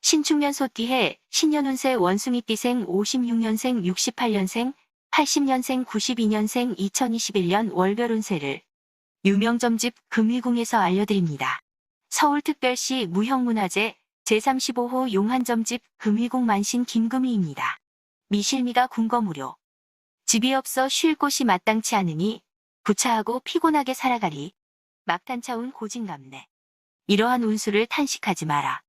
신축년 소띠해 신년운세 원숭이띠생 56년생 68년생 80년생 92년생 2021년 월별운세를 유명점집 금일궁에서 알려드립니다. 서울특별시 무형문화재 제35호 용한점집 금일궁 만신 김금희입니다. 미실미가 궁궐무료. 집이 없어 쉴 곳이 마땅치 않으니 부차하고 피곤하게 살아가리. 막탄차운 고진감래. 이러한 운수를 탄식하지 마라.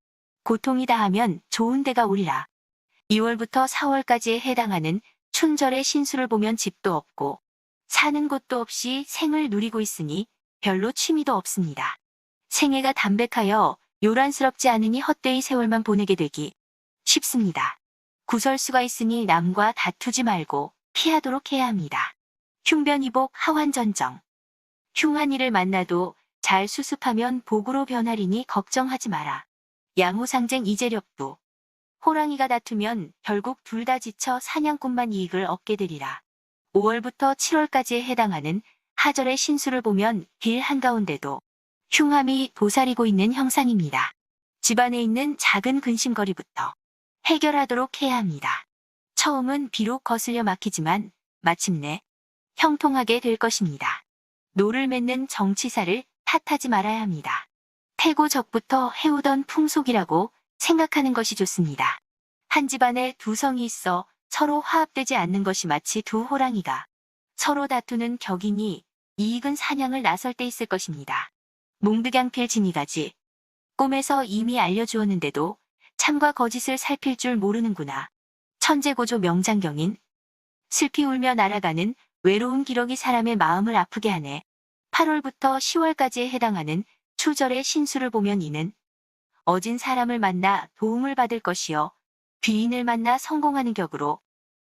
고통이 다하면 좋은 데가 오리라. 2월부터 4월까지에 해당하는 춘절의 신수를 보면 집도 없고 사는 곳도 없이 생을 누리고 있으니 별로 취미도 없습니다. 생애가 담백하여 요란스럽지 않으니 헛되이 세월만 보내게 되기 쉽습니다. 구설수가 있으니 남과 다투지 말고 피하도록 해야 합니다. 흉변이복 하환전정. 흉한 일을 만나도 잘 수습하면 복으로 변하리니 걱정하지 마라. 양호상쟁 이재력부. 호랑이가 다투면 결국 둘 다 지쳐 사냥꾼만 이익을 얻게 되리라. 5월부터 7월까지에 해당하는 하절의 신수를 보면 길 한가운데도 흉함이 도사리고 있는 형상입니다. 집안에 있는 작은 근심거리부터 해결하도록 해야 합니다. 처음은 비록 거슬려 막히지만 마침내 형통하게 될 것입니다. 노를 맺는 정치사를 탓하지 말아야 합니다. 태고적부터 해오던 풍속이라고 생각하는 것이 좋습니다. 한 집안에 두 성이 있어 서로 화합되지 않는 것이 마치 두 호랑이가 서로 다투는 격이니 이익은 사냥을 나설 때 있을 것입니다. 몽득양필 지니가지. 꿈에서 이미 알려주었는데도 참과 거짓을 살필 줄 모르는구나. 천재고조 명장경인. 슬피 울며 날아가는 외로운 기러기 사람의 마음을 아프게 하네. 8월부터 10월까지에 해당하는 추절의 신수를 보면 이는 어진 사람을 만나 도움을 받을 것이요 귀인을 만나 성공하는 격으로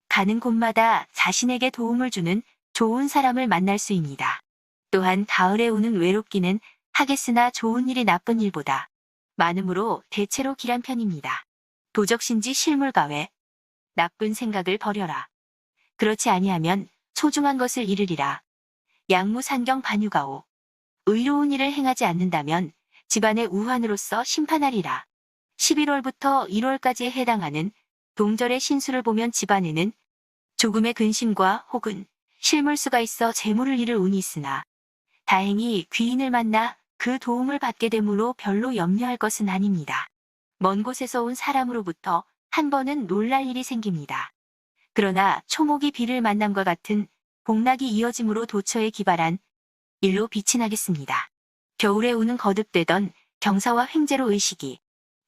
가는 곳마다 자신에게 도움을 주는 좋은 사람을 만날 수입니다. 또한 가을에 오는 외롭기는 하겠으나 좋은 일이 나쁜 일보다 많으므로 대체로 길한 편입니다. 도적신지 실물가외. 나쁜 생각을 버려라. 그렇지 아니하면 소중한 것을 잃으리라. 양무산경 반유가오. 의로운 일을 행하지 않는다면 집안의 우환으로서 심판하리라. 11월부터 1월까지에 해당하는 동절의 신수를 보면 집안에는 조금의 근심과 혹은 실물수가 있어 재물을 잃을 운이 있으나 다행히 귀인을 만나 그 도움을 받게 되므로 별로 염려할 것은 아닙니다. 먼 곳에서 온 사람으로부터 한 번은 놀랄 일이 생깁니다. 그러나 초목이 비를 만남과 같은 복락이 이어짐으로 도처에 기발한 일로 빛이 나겠습니다. 겨울에 오는 거듭되던 경사와 횡재로 의식이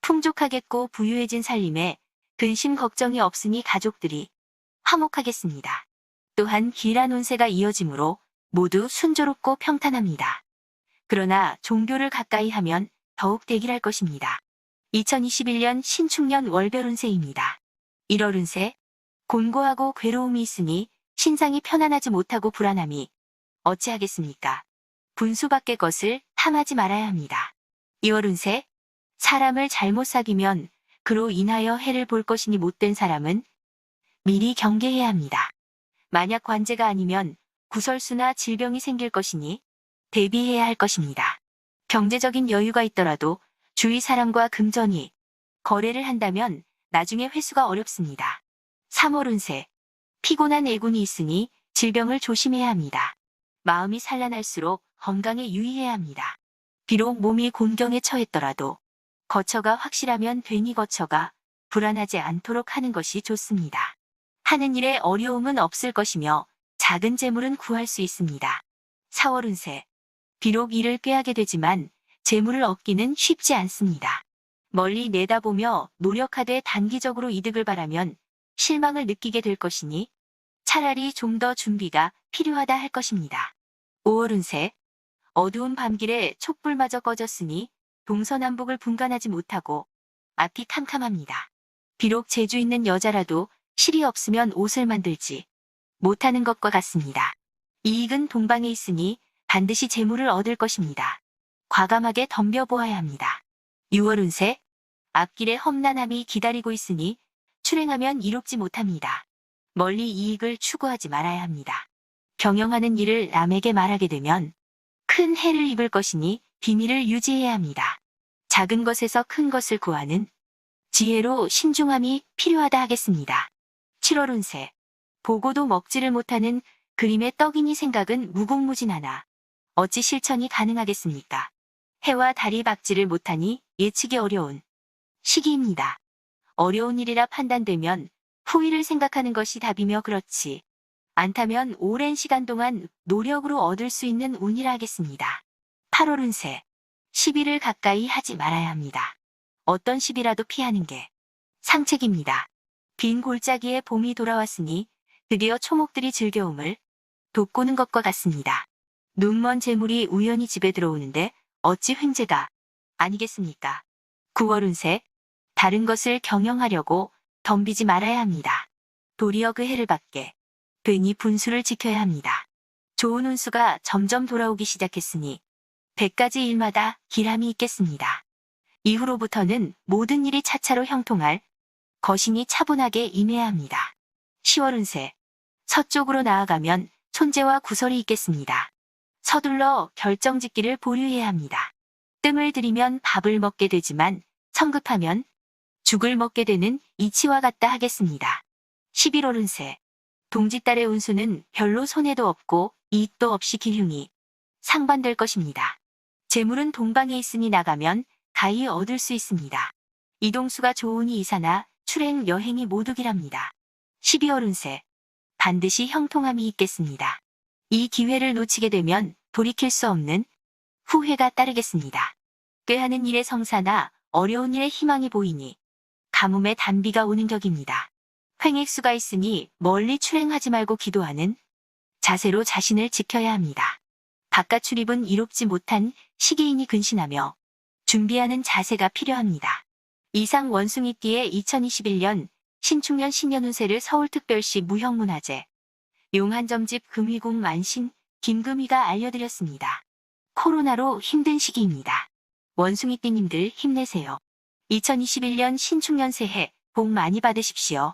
풍족하겠고 부유해진 살림에 근심 걱정이 없으니 가족들이 화목하겠습니다. 또한 길한 운세가 이어짐으로 모두 순조롭고 평탄합니다. 그러나 종교를 가까이 하면 더욱 대길할 것입니다. 2021년 신축년 월별 운세입니다. 1월 운세. 곤고하고 괴로움이 있으니 신상이 편안하지 못하고 불안함이 어찌하겠습니까? 분수밖의 것을 탐하지 말아야 합니다. 2월 운세. 사람을 잘못 사귀면 그로 인하여 해를 볼 것이니 못된 사람은 미리 경계해야 합니다. 만약 관제가 아니면 구설수나 질병이 생길 것이니 대비해야 할 것입니다. 경제적인 여유가 있더라도 주위 사람과 금전이 거래를 한다면 나중에 회수가 어렵습니다. 3월 운세. 피곤한 애군이 있으니 질병을 조심해야 합니다. 마음이 산란할수록 건강에 유의해야 합니다. 비록 몸이 곤경에 처했더라도 거처가 확실하면 괜히 거처가 불안하지 않도록 하는 것이 좋습니다. 하는 일에 어려움은 없을 것이며 작은 재물은 구할 수 있습니다. 4월 운세. 비록 일을 꾀하게 되지만 재물을 얻기는 쉽지 않습니다. 멀리 내다보며 노력하되 단기적으로 이득을 바라면 실망을 느끼게 될 것이니 차라리 좀 더 준비가 필요하다 할 것입니다. 5월 운세. 어두운 밤길에 촛불마저 꺼졌으니 동서남북을 분간하지 못하고 앞이 캄캄합니다. 비록 재주 있는 여자라도 실이 없으면 옷을 만들지 못하는 것과 같습니다. 이익은 동방에 있으니 반드시 재물을 얻을 것입니다. 과감하게 덤벼보아야 합니다. 6월 운세. 앞길에 험난함이 기다리고 있으니 출행하면 이롭지 못합니다. 멀리 이익을 추구하지 말아야 합니다. 경영하는 일을 남에게 말하게 되면 큰 해를 입을 것이니 비밀을 유지해야 합니다. 작은 것에서 큰 것을 구하는 지혜로 신중함이 필요하다 하겠습니다. 7월 운세. 보고도 먹지를 못하는 그림의 떡이니 생각은 무궁무진하나 어찌 실천이 가능하겠습니까? 해와 달이 박지를 못하니 예측이 어려운 시기입니다. 어려운 일이라 판단되면 후일을 생각하는 것이 답이며 그렇지 않다면 오랜 시간 동안 노력으로 얻을 수 있는 운이라 하겠습니다. 8월 운세. 시비를 가까이 하지 말아야 합니다. 어떤 시비라도 피하는 게 상책입니다. 빈 골짜기에 봄이 돌아왔으니 드디어 초목들이 즐겨움을 돋구는 것과 같습니다. 눈먼 재물이 우연히 집에 들어오는데 어찌 횡재가 아니겠습니까? 9월 운세. 다른 것을 경영하려고 덤비지 말아야 합니다. 도리어 그 해를 받게 되니 분수를 지켜야 합니다. 좋은 운수가 점점 돌아오기 시작했으니 100가지 일마다 길함이 있겠습니다. 이후로부터는 모든 일이 차차로 형통할 것이니 차분하게 임해야 합니다. 10월 운세. 서쪽으로 나아가면 손재와 구설이 있겠습니다. 서둘러 결정짓기를 보류해야 합니다. 뜸을 들이면 밥을 먹게 되지만 성급하면 죽을 먹게 되는 이치와 같다 하겠습니다. 11월 운세. 동짓달의 운수는 별로 손해도 없고 이익도 없이 기흉이 상반될 것입니다. 재물은 동방에 있으니 나가면 가히 얻을 수 있습니다. 이동수가 좋으니 이사나 출행 여행이 모두 기랍니다. 12월 운세. 반드시 형통함이 있겠습니다. 이 기회를 놓치게 되면 돌이킬 수 없는 후회가 따르겠습니다. 꾀하는 일의 성사나 어려운 일의 희망이 보이니 가뭄의 단비가 오는 격입니다. 횡액수가 있으니 멀리 출행하지 말고 기도하는 자세로 자신을 지켜야 합니다. 바깥 출입은 이롭지 못한 시기이니 근신하며 준비하는 자세가 필요합니다. 이상 원숭이띠의 2021년 신축년 신년운세를 서울특별시 무형문화재 용한점집 금희궁 만신 김금희가 알려드렸습니다. 코로나로 힘든 시기입니다. 원숭이띠님들 힘내세요. 2021년 신축년 새해 복 많이 받으십시오.